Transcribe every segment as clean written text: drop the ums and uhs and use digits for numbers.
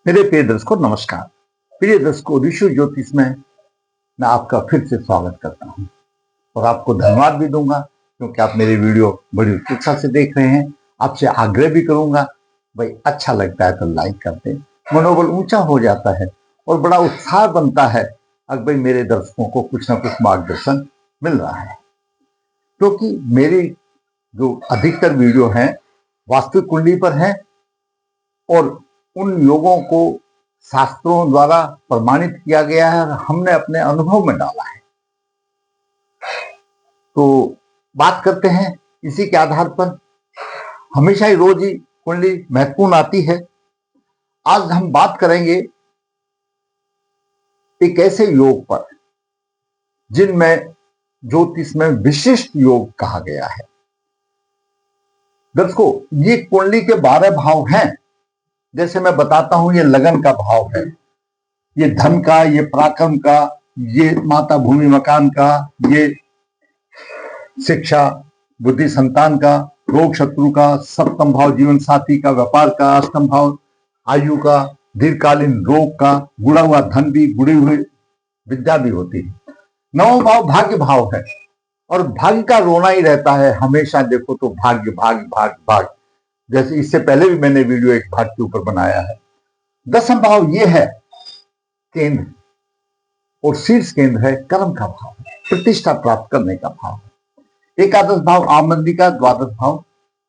मेरे प्रिय दर्शकों नमस्कार। प्रिय दर्शकों, ऋषि ज्योतिष में मैं आपका फिर से स्वागत करता हूं और आपको धन्यवाद भी दूंगा क्योंकि आप मेरे वीडियो बड़ी उत्सुकता से देख रहे हैं। आपसे आग्रह भी करूंगा, भाई अच्छा लगता है तो लाइक कर दें। मनोबल ऊंचा हो जाता है और बड़ा उत्साह बनता है अगर भाई मेरे दर्शकों को कुछ ना कुछ मार्गदर्शन मिल रहा है, क्योंकि मेरी जो अधिकतर वीडियो हैं वास्तविक कुंडली पर हैं और उन योगों को शास्त्रों द्वारा प्रमाणित किया गया है और हमने अपने अनुभव में डाला है। तो बात करते हैं इसी के आधार पर। हमेशा ही रोज ही कुंडली महत्वपूर्ण आती है। आज हम बात करेंगे एक ऐसे योग पर जिनमें ज्योतिष में विशिष्ट योग कहा गया है। दर्शकों, ये कुंडली के 12 भाव हैं। जैसे मैं बताता हूं, ये लगन का भाव है, ये धन का, ये पराक्रम का, ये माता भूमि मकान का, ये शिक्षा बुद्धि संतान का, रोग शत्रु का, सप्तम भाव जीवन साथी का, व्यापार का, अष्टम भाव आयु का, दीर्घकालीन रोग का, बुढ़ा हुआ धन भी, बुढ़ी हुई विद्या भी होती है। नवम भाव भाग्य भाव है और भाग्य का रोना ही रहता है हमेशा। देखो तो भाग्य भाग्य भाग्य भाग्य, जैसे इससे पहले भी मैंने वीडियो एक भाग्य के ऊपर बनाया है। दसम भाव ये है केंद्र और शीर्ष केंद्र है कर्म का भाव, प्रतिष्ठा प्राप्त करने का भाव। एकादश भाव आमदनी का, द्वादश भाव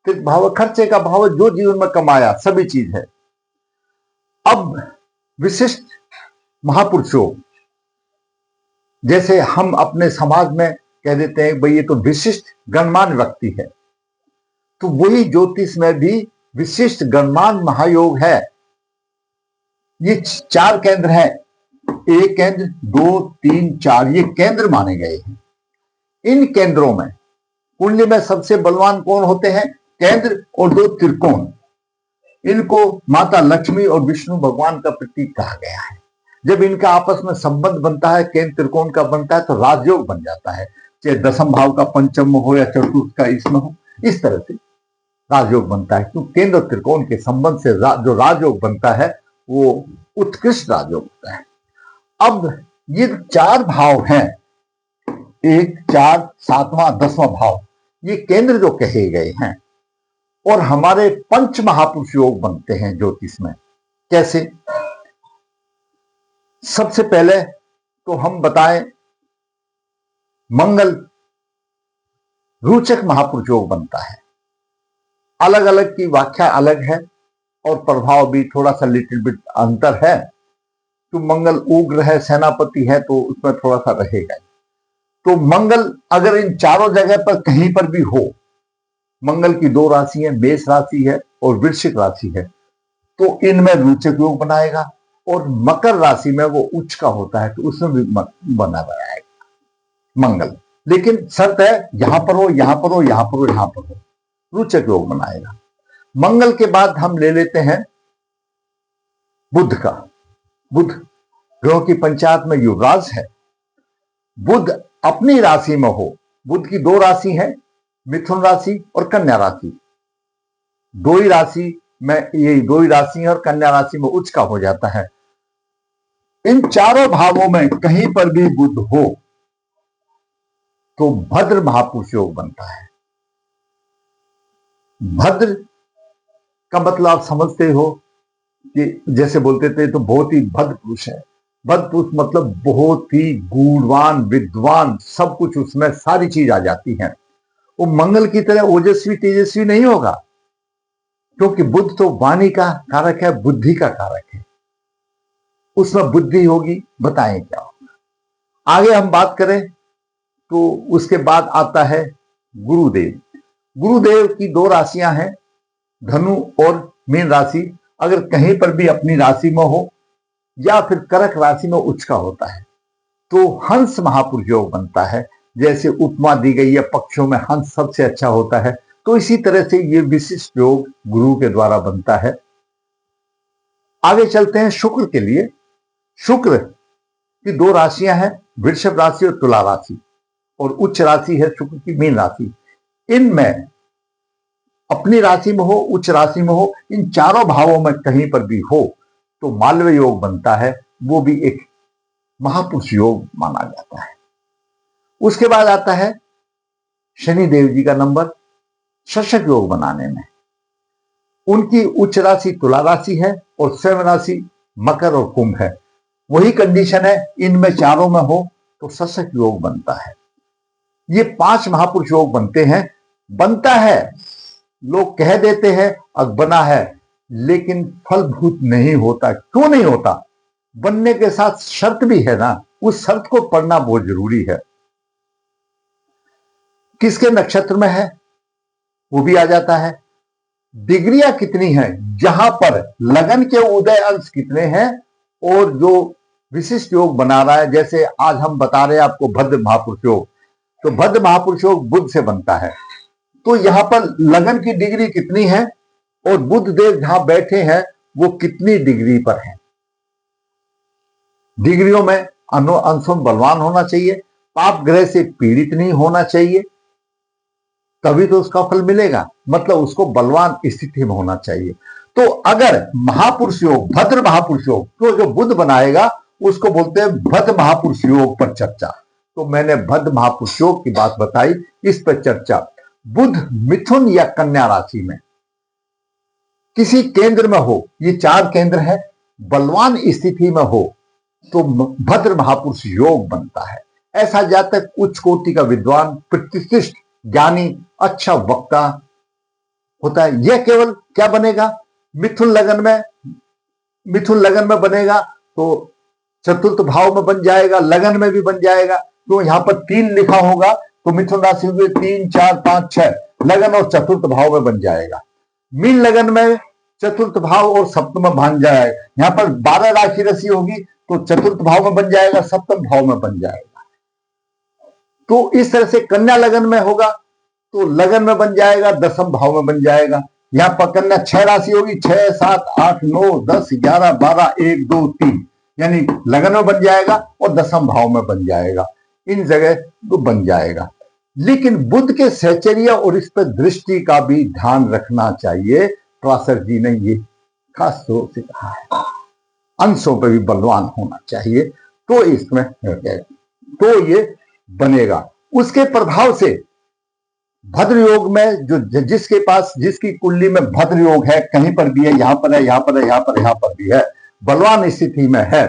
तृतीय भाव खर्चे का भाव, जो जीवन में कमाया सभी चीज है। अब विशिष्ट महापुरुषों, जैसे हम अपने समाज में कह देते हैं भाई ये तो विशिष्ट गणमान्य व्यक्ति है, तो वही ज्योतिष में भी विशिष्ट गणमान्य महायोग है। ये 4 केंद्र हैं, 1 केंद्र 2 3 4, ये केंद्र माने गए हैं। इन केंद्रों में कुंडली में सबसे बलवान कौन होते हैं? केंद्र और 2 त्रिकोण। इनको माता लक्ष्मी और विष्णु भगवान का प्रतीक कहा गया है। जब इनका आपस में संबंध बनता है, केंद्र त्रिकोण का बनता है, तो राजयोग बन जाता है। चाहे दसम भाव का पंचम हो या चतुर्थ का इसमें हो, इस तरह से राजयोग बनता है। क्योंकि केंद्र और त्रिकोण के संबंध से जो राजयोग बनता है वो उत्कृष्ट राजयोग होता है। अब ये 4 भाव हैं, 1 4 7वां 10वां भाव, ये केंद्र जो कहे गए हैं और हमारे पंच महापुरुष योग बनते हैं ज्योतिष में। कैसे? सबसे पहले तो हम बताएं, मंगल रोचक महापुरुष योग बनता है। अलग अलग की व्याख्या अलग है और प्रभाव भी थोड़ा सा लिटिल बिट अंतर है। तो मंगल उग्र है, सेनापति है, तो उसमें थोड़ा सा रहेगा। तो मंगल अगर इन चारों जगह पर कहीं पर भी हो, मंगल की 2 राशि है, मेष राशि है और वृश्चिक राशि है, तो इनमें रोचक योग बनाएगा। और मकर राशि में वो उच्च का होता है, तो उसमें भी बना बनाएगा मंगल। लेकिन शर्त है यहां पर हो, यहां पर हो, यहां पर हो, यहां पर हो, रोचक योग बनाएगा। मंगल के बाद हम ले लेते हैं बुध का। बुध ग्रहों की पंचायत में युवराज है। बुध अपनी राशि में हो, बुध की 2 राशि है, मिथुन राशि और कन्या राशि। 2 ही राशि में, ये 2 ही राशि है और कन्या राशि में उच्च का हो जाता है। इन चारों भावों में कहीं पर भी बुध हो तो भद्र महापुरुष योग बनता है। भद्र का मतलब आप समझते हो कि जैसे बोलते थे तो बहुत ही भद्र पुरुष है। भद्र पुरुष मतलब बहुत ही गूढ़वान, विद्वान, सब कुछ उसमें सारी चीज आ जाती है। वो मंगल की तरह ओजस्वी तेजस्वी नहीं होगा, क्योंकि बुध तो वाणी का कारक है, बुद्धि का कारक है, उसमें बुद्धि होगी। बताएं क्या होगा। आगे हम बात करें तो उसके बाद आता है गुरुदेव। गुरुदेव की 2 राशियां हैं, धनु और मीन राशि। अगर कहीं पर भी अपनी राशि में हो या फिर कर्क राशि में उच्च का होता है तो हंस महापुरुष योग बनता है। जैसे उपमा दी गई है, पक्षों में हंस सबसे अच्छा होता है, तो इसी तरह से ये विशिष्ट योग गुरु के द्वारा बनता है। आगे चलते हैं शुक्र के लिए। शुक्र की 2 राशियां हैं, वृषभ राशि और तुला राशि, और उच्च राशि है शुक्र की मीन राशि। इनमें अपनी राशि में हो, उच्च राशि में हो, इन चारों भावों में कहीं पर भी हो तो मालव्य योग बनता है, वो भी एक महापुरुष योग माना जाता है। उसके बाद आता है शनि देव जी का नंबर शशक योग बनाने में। उनकी उच्च राशि तुला राशि है और स्वयं राशि मकर और कुंभ है। वही कंडीशन है, इनमें चारों में हो तो शशक योग बनता है। ये 5 महापुरुष योग बनते हैं। बनता है, लोग कह देते हैं अब बना है, लेकिन फलभूत नहीं होता। क्यों नहीं होता? बनने के साथ शर्त भी है ना, उस शर्त को पढ़ना बहुत जरूरी है। किसके नक्षत्र में है वो भी आ जाता है। डिग्रियां कितनी हैं, जहां पर लगन के उदय अंश कितने हैं, और जो विशिष्ट योग बना रहा है, जैसे आज हम बता रहे हैं आपको भद्र महापुरुष योग, तो भद्र महापुरुष योग बुध से बनता है। तो यहां पर लगन की डिग्री कितनी है और बुध देव जहां बैठे हैं वो कितनी डिग्री पर है। डिग्रियों में अंशों में बलवान होना चाहिए, पाप ग्रह से पीड़ित नहीं होना चाहिए, तभी तो उसका फल मिलेगा। मतलब उसको बलवान स्थिति में होना चाहिए। तो अगर महापुरुष योग, भद्र महापुरुष योग, तो जो बुध बनाएगा उसको बोलते हैं भद्र महापुरुष योग पर चर्चा। तो मैंने भद्र महापुरुष योग की बात बताई, इस पर चर्चा। बुध मिथुन या कन्या राशि में किसी केंद्र में हो, ये 4 केंद्र है, बलवान स्थिति में हो तो भद्र महापुरुष योग बनता है। ऐसा जातक उच्च कोटि का विद्वान, प्रतिष्ठित ज्ञानी, अच्छा वक्ता होता है। यह केवल क्या बनेगा, मिथुन लगन में बनेगा तो चतुर्थ भाव में बन जाएगा, लगन में भी बन जाएगा। तो यहां पर 3 लिखा होगा तो मिथुन राशि में 3, 4, 5, 6 लगन और चतुर्थ भाव में बन जाएगा। मीन लगन में चतुर्थ भाव और सप्तम में बन जाएगा। यहां पर 12 राशि होगी तो चतुर्थ भाव में बन जाएगा, सप्तम भाव में बन जाएगा। तो इस तरह से कन्या लगन में होगा तो लगन में बन जाएगा, दसम भाव में बन जाएगा। यहां पर कन्या 6 राशि होगी, 6, 7, 8, 9, 10, 11, 12, 1, 2, 3, यानी लगन में बन जाएगा और दसम भाव में बन जाएगा। इन जगह तो बन जाएगा। लेकिन बुध के सहचर्य और इस पर दृष्टि का भी ध्यान रखना चाहिए। पराशर जी ने ये खास तौर से कहा है, अंशों पर भी बलवान होना चाहिए तो इसमें तो ये बनेगा। उसके प्रभाव से भद्र योग में जो जिसके पास, जिसकी कुंडली में भद्र योग है, कहीं पर भी है, यहां पर है, यहां पर है, यहां पर, यहां पर भी है, बलवान स्थिति में है,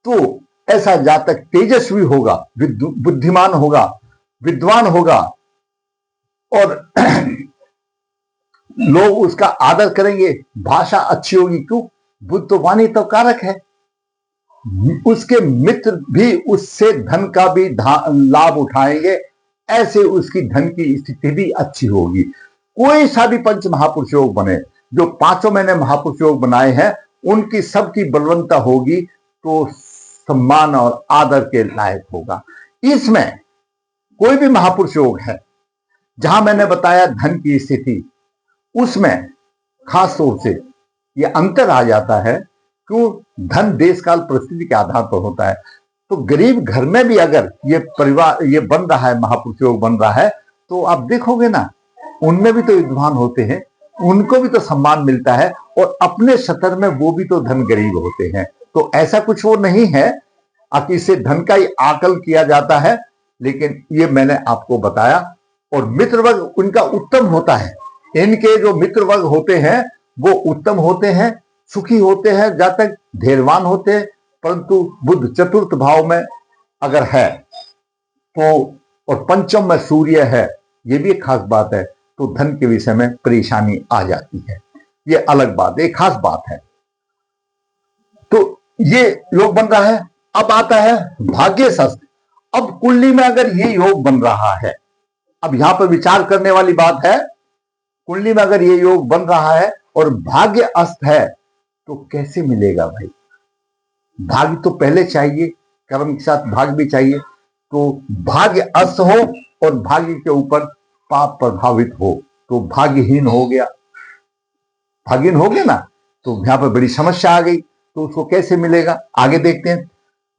तो ऐसा जातक तेजस्वी होगा, बुद्धिमान होगा, विद्वान होगा और लोग उसका आदर करेंगे। भाषा अच्छी होगी, क्यों? बुद्ध तो वाणी तो कारक है। उसके मित्र भी उससे धन का भी लाभ उठाएंगे, ऐसे उसकी धन की स्थिति भी अच्छी होगी। कोई सा भी पंच महापुरुष योग बने, जो 5 मैंने महापुरुष योग बनाए हैं, उनकी सबकी बलवंता होगी तो सम्मान और आदर के लायक होगा। इसमें कोई भी महापुरुष योग है जहां मैंने बताया धन की स्थिति, उसमें खास तौर से यह अंतर आ जाता है। क्यों? धन देश काल परिस्थिति के आधार पर होता है। तो गरीब घर में भी अगर ये परिवार ये बन रहा है, महापुरुष योग बन रहा है, तो आप देखोगे ना, उनमें भी तो विद्वान होते हैं, उनको भी तो सम्मान मिलता है, और अपने शतर में वो भी तो धन गरीब होते हैं। तो ऐसा कुछ वो नहीं है कि इससे धन का ही आकल किया जाता है, लेकिन ये मैंने आपको बताया। और मित्र वर्ग उनका उत्तम होता है। इनके जो मित्र वर्ग होते हैं वो उत्तम होते हैं, सुखी होते हैं, जातक धैर्यवान होते हैं। परंतु बुध चतुर्थ भाव में अगर है तो, और पंचम में सूर्य है, ये भी एक खास बात है, तो धन के विषय में परेशानी आ जाती है। ये अलग बात, एक खास बात है। तो ये योग बन रहा है। अब आता है भाग्य शस्त्र। अब कुंडली में अगर ये योग बन रहा है, अब यहां पर विचार करने वाली बात है, कुंडली में अगर ये योग बन रहा है और भाग्य अस्त है तो कैसे मिलेगा भाई? भाग्य तो पहले चाहिए, कर्म के साथ भाग्य भी चाहिए। तो भाग्य अस्त हो और भाग्य के ऊपर पाप प्रभावित हो तो भाग्यहीन हो गया। भाग्यहीन हो गया ना, तो यहां पर बड़ी समस्या आ गई। तो उसको कैसे मिलेगा, आगे देखते हैं।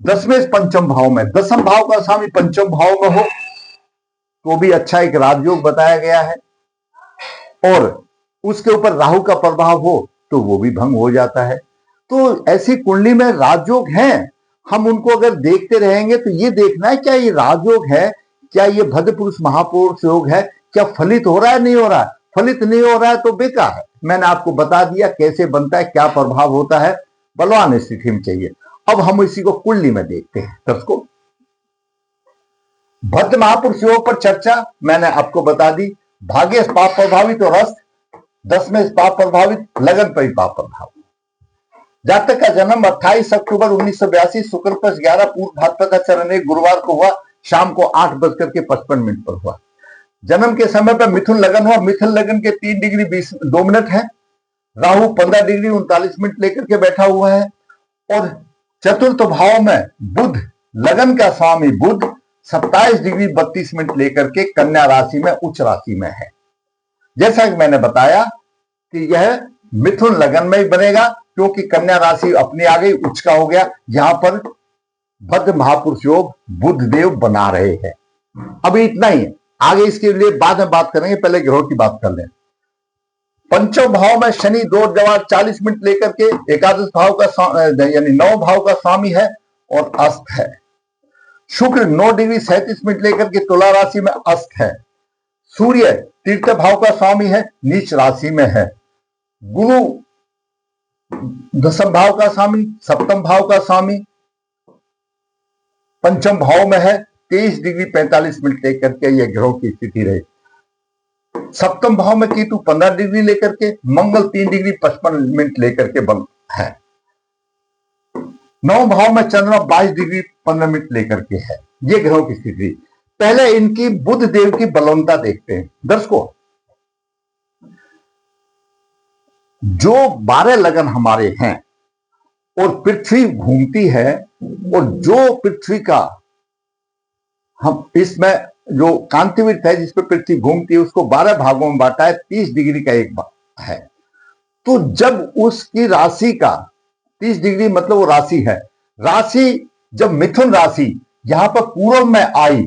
10वें पंचम भाव में, दसम भाव का स्वामी पंचम भाव में हो तो भी अच्छा एक राजयोग बताया गया है, और उसके ऊपर राहु का प्रभाव हो तो वो भी भंग हो जाता है। तो ऐसी कुंडली में राजयोग हैं, हम उनको अगर देखते रहेंगे तो ये देखना है क्या ये राजयोग है, क्या ये भद्र पुरुष महापुरुष योग है, क्या फलित हो रहा है, नहीं हो रहा है। फलित नहीं हो रहा है तो बेकार है। मैंने आपको बता दिया कैसे बनता है, क्या प्रभाव होता है, बलवान स्थिति में चाहिए। अब हम इसी को कुंडली में देखते हैं। दर्शकों, भद्र महापुरुष योग पर चर्चा मैंने आपको बता दी। भाग्य पाप प्रभावित और अस्त, 10 में पाप प्रभावित, लगन पर पाप प्रभावित। जातक का जन्म 28 अक्टूबर 1982 शुक्ल पक्ष 11 पूर्व भाद्रपद चरण 1 गुरुवार को हुआ, शाम को 8:55 पर हुआ। जन्म के समय पर मिथुन लगन हुआ। मिथुन लगन के 3 डिग्री 2 मिनट है। राहु 15 डिग्री 39 मिनट लेकर के बैठा हुआ है। और चतुर्थ भाव में बुध, लगन का स्वामी बुध 27 डिग्री 32 मिनट लेकर के कन्या राशि में उच्च राशि में है। जैसा कि मैंने बताया कि यह मिथुन लगन में ही बनेगा, क्योंकि कन्या राशि अपनी आ गई, उच्च का हो गया। यहां पर भद्र महापुरुष योग बुध देव बना रहे हैं। अभी इतना ही है, आगे इसके लिए बाद में बात करेंगे, पहले ग्रहों की बात कर लें। पंचम भाव में शनि 2:40 मिनट लेकर के एकादश भाव का यानी 9 भाव का स्वामी है और अस्त है। शुक्र 9 डिग्री 37 मिनट लेकर के तुला राशि में अस्त है। सूर्य तीर्थ भाव का स्वामी है, नीच राशि में है। गुरु दशम भाव का स्वामी, सप्तम भाव का स्वामी पंचम भाव में है। 23 डिग्री 45 मिनट लेकर के यह ग्रहों की स्थिति रही। सप्तम भाव में केतु 15 डिग्री लेकर के, मंगल 3 डिग्री 55 मिनट लेकर के बन है। 9 भाव में चंद्रमा 22 डिग्री 15 मिनट लेकर के है। ये ग्रहों की स्थिति। पहले इनकी बुध देव की बलवंता देखते हैं। दर्शकों, जो 12 लगन हमारे हैं और पृथ्वी घूमती है, और जो पृथ्वी का हम इसमें जो कांतिवृत्त है जिस पर पृथ्वी घूमती है उसको 12 भागों में बांटा है। 30 डिग्री का एक भाग है। तो जब उसकी राशि का 30 डिग्री मतलब वो राशि है, राशि जब मिथुन राशि यहां पर पूर्व में आई,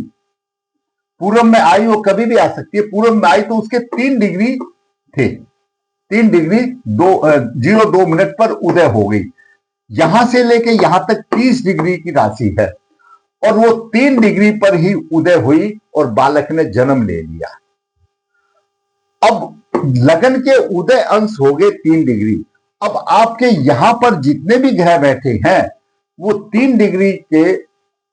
पूर्व में आई, वो कभी भी आ सकती है। पूर्व में आई तो उसके 3 डिग्री थे, 3 डिग्री 02 मिनट पर उदय हो गई। यहां से लेके यहां तक 30 डिग्री की राशि है, और वो 3 डिग्री पर ही उदय हुई और बालक ने जन्म ले लिया। अब लगन के उदय अंश हो गए 3 डिग्री। अब आपके यहां पर जितने भी ग्रह बैठे हैं वो 3 डिग्री के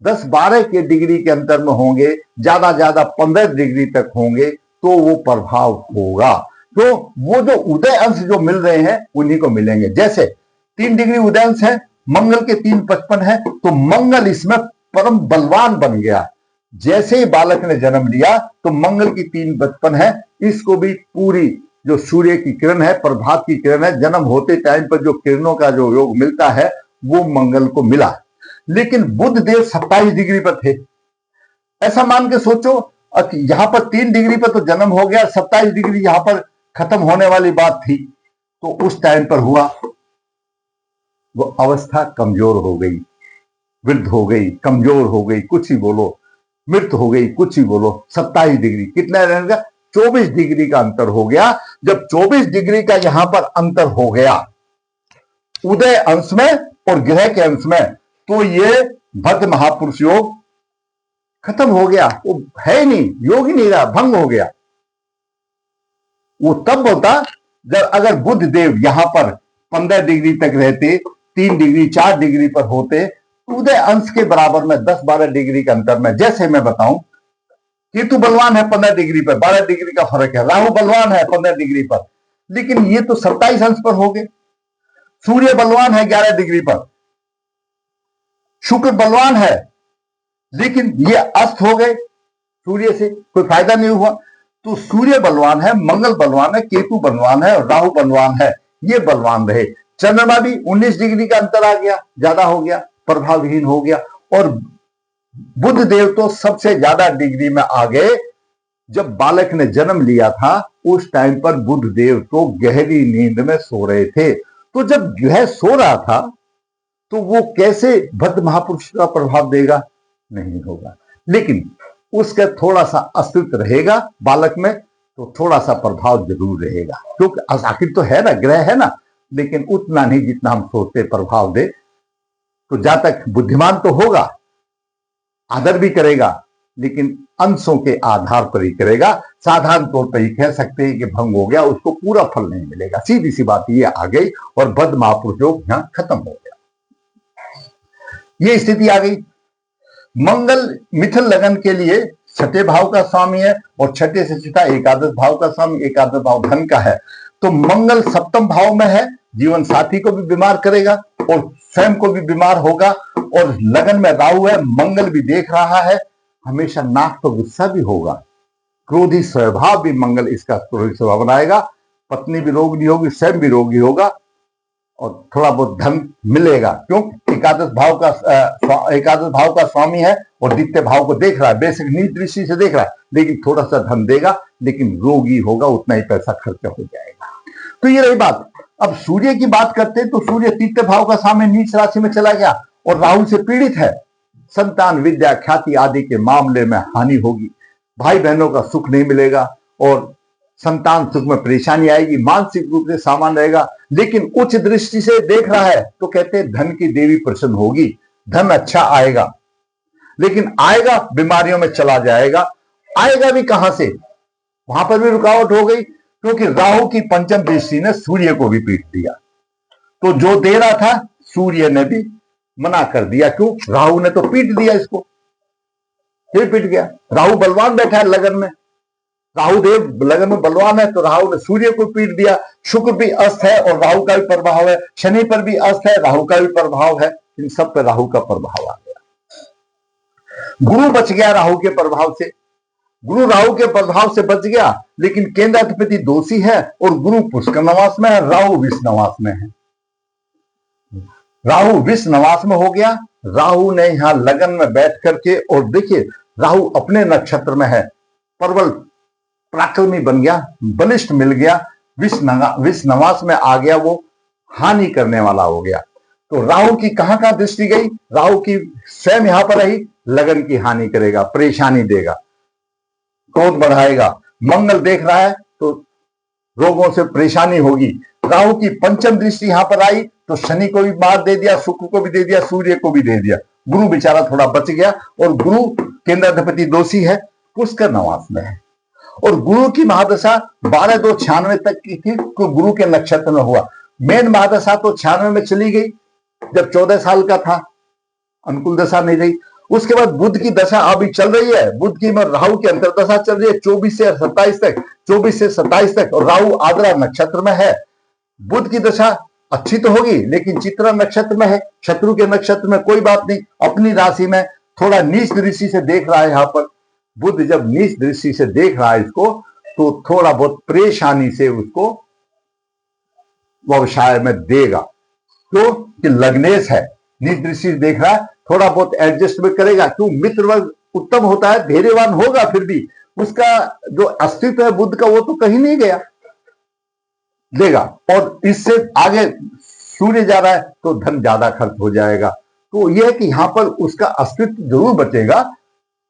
10-12 के डिग्री के अंतर में होंगे, ज्यादा 15 डिग्री तक होंगे, तो वो प्रभाव होगा। तो वो जो उदय अंश जो मिल रहे हैं उन्हीं को मिलेंगे। जैसे 3 डिग्री उदय अंश है, मंगल के 3:55 है, तो मंगल इसमें परम बलवान बन गया। जैसे ही बालक ने जन्म लिया तो मंगल की 3:55 है, इसको भी पूरी जो सूर्य की किरण है, प्रभात की किरण है, जन्म होते टाइम पर जो किरणों का जो योग मिलता है वो मंगल को मिला। लेकिन बुध देव 27 डिग्री पर थे। ऐसा मान के सोचो, यहां पर 3 डिग्री पर तो जन्म हो गया, 27 डिग्री यहां पर खत्म होने वाली बात थी। तो उस टाइम पर हुआ, वो अवस्था कमजोर हो गई, वृद्ध हो गई, कमजोर हो गई, कुछ ही बोलो, मृत हो गई, कुछ ही बोलो। 27 डिग्री कितना रहेगा? 24 डिग्री का अंतर हो गया। जब 24 डिग्री का यहां पर अंतर हो गया उदय अंश में और ग्रह के अंश में, तो ये भद्र महापुरुष योग खत्म हो गया। वो है ही नहीं, योग ही नहीं रहा, भंग हो गया। वो तब होता जब अगर बुध देव यहां पर 15 डिग्री तक रहते, 3 डिग्री 4 डिग्री पर होते, उदय अंश के बराबर में 10-12 डिग्री के अंतर में। जैसे मैं बताऊं, केतु बलवान है 15 डिग्री पर, 12 डिग्री का फर्क है। राहु बलवान है 15 डिग्री पर, लेकिन ये तो 27 अंश पर हो गए। सूर्य बलवान है 11 डिग्री पर, शुक्र बलवान है, लेकिन ये अस्त हो गए, सूर्य से कोई फायदा नहीं हुआ। तो सूर्य बलवान है, मंगल बलवान है, केतु बलवान है, राहु बलवान है, ये बलवान रहे। चंद्रमा भी 19 डिग्री का अंतर आ गया, ज्यादा हो गया, प्रभावहीन हो गया। और बुध देव तो सबसे ज्यादा डिग्री में आ गए। जब बालक ने जन्म लिया था उस टाइम पर बुध देव तो गहरी नींद में सो रहे थे। तो जब ग्रह सो रहा था तो वो कैसे भद्र महापुरुष का प्रभाव देगा? नहीं होगा। लेकिन उसका थोड़ा सा अस्तित्व रहेगा बालक में, तो थोड़ा सा प्रभाव जरूर रहेगा, क्योंकि आखिर तो है ना, ग्रह है ना। लेकिन उतना नहीं जितना हम सोचते प्रभाव दे। तो जहां तक बुद्धिमान तो होगा, आदर भी करेगा, लेकिन अंशों के आधार पर ही करेगा। साधारण तौर पर ही कह सकते हैं कि भंग हो गया, उसको पूरा फल नहीं मिलेगा। सीधी सी बात ये आ गई और बद महापुरुष योग यहां खत्म हो गया। ये स्थिति आ गई। मंगल मिथुन लगन के लिए छठे भाव का स्वामी है और छठे से छठा एकादश भाव का स्वामी, एकादश भाव धन का है। तो मंगल सप्तम भाव में है, जीवन साथी को भी बीमार करेगा और स्वयं को भी बीमार होगा। और लगन में राहु है, मंगल भी देख रहा है, हमेशा नाक पर गुस्सा भी होगा, क्रोधी स्वभाव भी मंगल इसका क्रोधी स्वभाव बनाएगा। पत्नी भी रोगी होगी, स्वयं भी रोगी होगा और थोड़ा बहुत धन मिलेगा। क्यों? एकादश भाव का स्वामी है और द्वितीय भाव को देख रहा है, बेशक नीच दृष्टि से देख रहा है, लेकिन थोड़ा सा धन देगा, लेकिन रोगी होगा, उतना ही पैसा खर्च हो जाएगा। तो ये रही बात। अब सूर्य की बात करते हैं तो सूर्य तृतीय भाव का स्वामी नीच राशि में चला गया और राहु से पीड़ित है। संतान, विद्या, ख्याति आदि के मामले में हानि होगी, भाई बहनों का सुख नहीं मिलेगा और संतान सुख में परेशानी आएगी, मानसिक रूप से सामान्य रहेगा। लेकिन उच्च दृष्टि से देख रहा है तो कहते हैं धन की देवी प्रसन्न होगी, धन अच्छा आएगा, लेकिन आएगा बीमारियों में चला जाएगा। आएगा भी कहां से? वहां पर भी रुकावट हो गई, क्योंकि राहु की पंचम दृष्टि ने सूर्य को भी पीट दिया। तो जो दे रहा था सूर्य ने भी मना कर दिया। क्यों? राहु ने तो पीट दिया इसको, फिर पीट गया। राहु बलवान बैठा है लगन में, राहु देव लगन में बलवान है, तो राहु ने सूर्य को पीट दिया। शुक्र भी अस्त है और राहु का भी प्रभाव है, शनि पर भी अस्त है, राहु का भी प्रभाव है, इन सब पर राहु का प्रभाव आ गया। गुरु बच गया राहु के प्रभाव से, गुरु राहु के प्रभाव से बच गया, लेकिन केंद्राधिपति दोषी है और गुरु पुष्कर नवास में है, राहु विष नवास में है। राहु विष नवास में हो गया। राहु ने यहां लगन में बैठ करके, और देखिए राहु अपने नक्षत्र में है, प्रबल पराक्रमी बन गया, बलिष्ठ मिल गया, विष नवास में आ गया, वो हानि करने वाला हो गया। तो राहु की कहां कहां दृष्टि गई? राहु की स्वयं यहां पर रही, लगन की हानि करेगा, परेशानी देगा, क्रोध बढ़ाएगा। मंगल देख रहा है तो रोगों से परेशानी होगी। राहु की पंचम दृष्टि यहां पर आई तो शनि को भी मार दे दिया, शुक्र को भी दे दिया, सूर्य को भी दे दिया। गुरु बेचारा थोड़ा बच गया और गुरु केंद्राधिपति दोषी है, पुष्कर नवास में है। और गुरु की महादशा 12/2/96 तक की थी, तो गुरु के नक्षत्र में हुआ। मेन महादशा तो 96 में चली गई जब 14 साल का था, अनुकूल दशा नहीं रही। उसके बाद बुध की दशा अभी चल रही है, बुध की में राहु की अंतरदशा चल रही है 24 से 27 तक, 24 से 27 तक, और राहु आद्रा नक्षत्र में है। बुध की दशा अच्छी तो होगी, लेकिन चित्रा नक्षत्र में है, शत्रु के नक्षत्र में, कोई बात नहीं, अपनी राशि में थोड़ा नीच दृष्टि से देख रहा है। यहां पर बुध जब नीच दृष्टि से देख रहा है इसको, तो थोड़ा बहुत परेशानी से उसको व्यवसाय में देगा। क्यों? कि लग्नेश है, नीच दृष्टि से देख रहा है, थोड़ा बहुत एडजस्टमेंट करेगा। क्यों? मित्र वर्ग उत्तम होता है, धैर्यवान होगा, फिर भी उसका जो अस्तित्व है बुध का वो तो कहीं नहीं गया, देगा। और इससे आगे सूर्य जा रहा है तो धन ज्यादा खर्च हो जाएगा। तो यह है कि यहां पर उसका अस्तित्व जरूर बचेगा,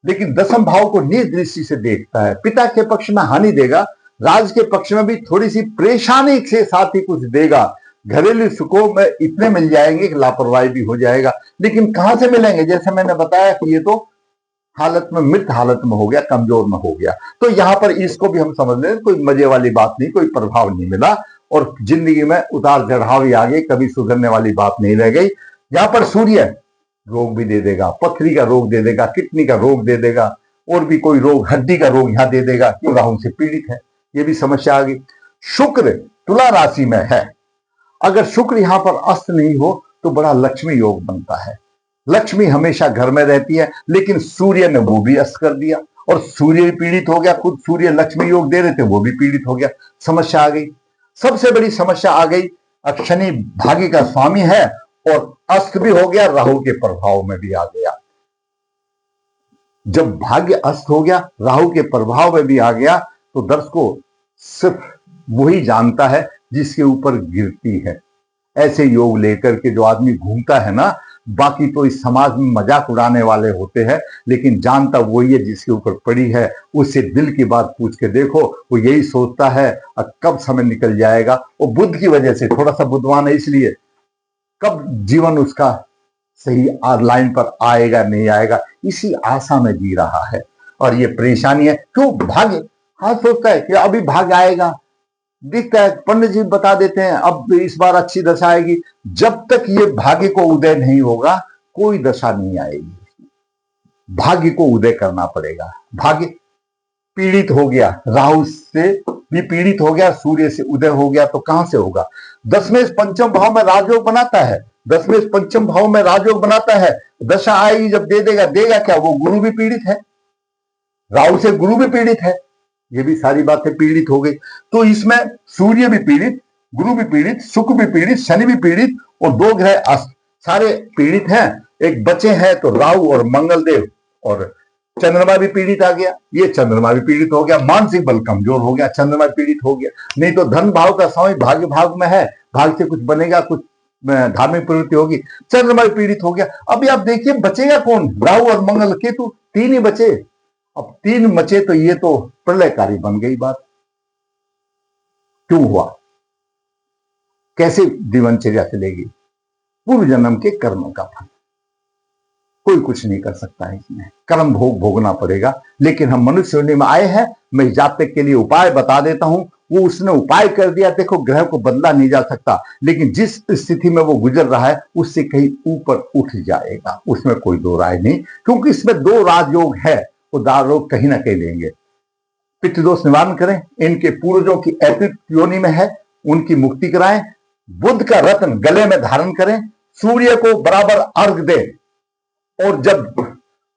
लेकिन दसम भाव को नीच दृष्टि से देखता है, पिता के पक्ष में हानि देगा, राज के पक्ष में भी थोड़ी सी परेशानी के साथ ही कुछ देगा। घरेलू सुखों में इतने मिल जाएंगे कि लापरवाही भी हो जाएगा, लेकिन कहां से मिलेंगे? जैसे मैंने बताया कि ये तो हालत में, मृत हालत में हो गया, कमजोर में हो गया। तो यहां पर इसको भी हम समझ लें, कोई मजे वाली बात नहीं, कोई प्रभाव नहीं मिला और जिंदगी में उतार चढ़ाव ही आ गए, कभी सुधरने वाली बात नहीं रह गई। यहां पर सूर्य रोग भी दे देगा, पथरी का रोग दे देगा, किडनी का रोग दे देगा, और भी कोई रोग, हड्डी का रोग यहां दे देगा, क्यों? राहु से पीड़ित है, ये भी समस्या आ गई। शुक्र तुला राशि में है, अगर शुक्र यहां पर अस्त नहीं हो तो बड़ा लक्ष्मी योग बनता है, लक्ष्मी हमेशा घर में रहती है, लेकिन सूर्य ने वो भी अस्त कर दिया और सूर्य भी पीड़ित हो गया। खुद सूर्य लक्ष्मी योग दे रहे थे, वो भी पीड़ित हो गया, समस्या आ गई। सबसे बड़ी समस्या आ गई, अब शनि भाग्य का स्वामी है और अस्त भी हो गया, राहु के प्रभाव में भी आ गया। जब भाग्य अस्त हो गया, राहु के प्रभाव में भी आ गया, तो दर्शकों सिर्फ वही जानता है जिसके ऊपर गिरती है। ऐसे योग लेकर के जो आदमी घूमता है ना, बाकी तो इस समाज में मजाक उड़ाने वाले होते हैं, लेकिन जानता वही है जिसके ऊपर पड़ी है। उससे दिल की बात पूछ के देखो, वो यही सोचता है कब समय निकल जाएगा। वो बुद्ध की वजह से थोड़ा सा बुद्धवान है, इसलिए कब जीवन उसका सही लाइन पर आएगा नहीं आएगा, इसी आशा में जी रहा है। और ये परेशानी है, क्यों भागे, हाँ सोचता है कि अभी भाग आएगा, दिखता है पंडित जी बता देते हैं अब इस बार अच्छी दशा आएगी। जब तक ये भाग्य को उदय नहीं होगा कोई दशा नहीं आएगी। भाग्य को उदय करना पड़ेगा। भाग्य पीड़ित हो गया, राहु से भी पीड़ित हो गया, सूर्य से उदय हो गया, तो कहां से होगा? दसवें पंचम भाव में राजयोग बनाता है, दसवें पंचम भाव में राजयोग बनाता है। दशा आएगी जब दे देगा, देगा क्या? वो गुरु भी पीड़ित है, राहु से गुरु भी पीड़ित है, ये भी सारी बातें पीड़ित हो गई। तो इसमें सूर्य भी पीड़ित, गुरु भी पीड़ित, शुक्र भी पीड़ित, शनि भी पीड़ित, और दो ग्रह सारे पीड़ित हैं। एक बचे हैं तो राहु और मंगल देव, और चंद्रमा भी पीड़ित आ गया। ये चंद्रमा भी पीड़ित हो गया, मानसिक बल कमजोर हो गया, चंद्रमा पीड़ित हो गया। नहीं तो धन भाव का समय भाग्य भाग में है, भाग से कुछ बनेगा, कुछ धार्मिक प्रवृत्ति होगी, चंद्रमा भी पीड़ित हो गया। अभी आप देखिए बचेगा कौन? राहु और मंगल, केतु, तीन ही बचे। अब तीन बचे तो ये तो प्रलयकारी बन गई बात। क्यों हुआ? कैसे दिनचर्या चलेगी? पूर्व जन्म के कर्मों का फल, कोई कुछ नहीं कर सकता है इसमें, कर्म भोग भोगना पड़ेगा। लेकिन हम मनुष्य होने में आए हैं, मैं जातक के लिए उपाय बता देता हूं। वो उसने उपाय कर दिया, देखो ग्रह को बदला नहीं जा सकता, लेकिन जिस स्थिति में वो गुजर रहा है उससे कहीं ऊपर उठ जाएगा, उसमें कोई दो राय नहीं। क्योंकि इसमें दो राजयोग है, वो दारोग कहीं ना कहीं लेंगे। पितृदोष निवारण करें, इनके पूर्वजों की ऐतित योनि में है उनकी मुक्ति कराएं, बुद्ध का रत्न गले में धारण करें, सूर्य को बराबर अर्घ दें, और जब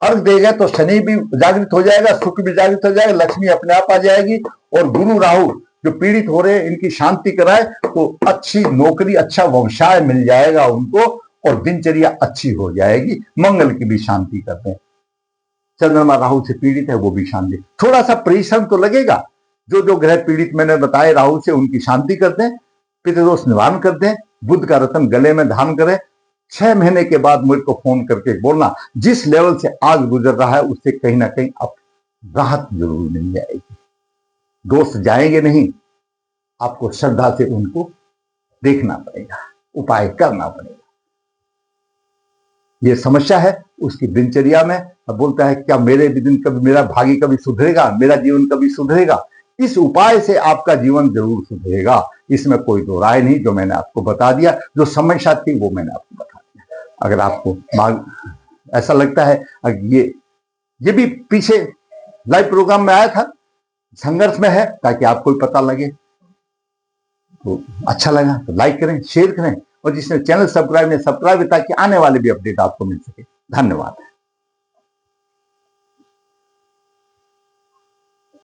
अर्घ देगा तो शनि भी जागृत हो जाएगा, शुक्र भी जागृत हो जाएगा, लक्ष्मी अपने आप आ जाएगी, और गुरु राहु जो पीड़ित हो रहे हैं इनकी शांति कराए तो अच्छी नौकरी, अच्छा व्यवसाय मिल जाएगा उनको, और दिनचर्या अच्छी हो जाएगी। मंगल की भी शांति करते हैं, चंद्रमा राहु से पीड़ित है वो भी शांति, थोड़ा सा परिश्रम तो लगेगा। जो जो ग्रह पीड़ित मैंने बताए राहु से, उनकी शांति करते हैं, पितृदोष निवारण करते हैं, बुद्ध का रत्न गले में धारण करें। 6 महीने के बाद मुझे को फोन करके बोलना, जिस लेवल से आज गुजर रहा है उससे कहीं ना कहीं अब राहत जरूर मिल जाएगी। दोस्त जाएंगे नहीं, आपको श्रद्धा से उनको देखना पड़ेगा, उपाय करना पड़ेगा। ये समस्या है उसकी दिनचर्या में। अब बोलता है क्या मेरे भी दिन कभी, मेरा भाग्य कभी सुधरेगा, मेरा जीवन कभी सुधरेगा? इस उपाय से आपका जीवन जरूर सुधरेगा, इसमें कोई दो राय नहीं। जो मैंने आपको बता दिया, जो समस्या थी वो मैंने आपको बता दिया। अगर आपको ऐसा लगता है ये भी पीछे लाइव प्रोग्राम में आया था, संघर्ष में है, ताकि आपको भी पता लगे, तो अच्छा लगा तो लाइक करें, शेयर करें, और जिसने चैनल सब्सक्राइब नहीं, सब्सक्राइब, ताकि आने वाले भी अपडेट आपको मिल सके। धन्यवाद।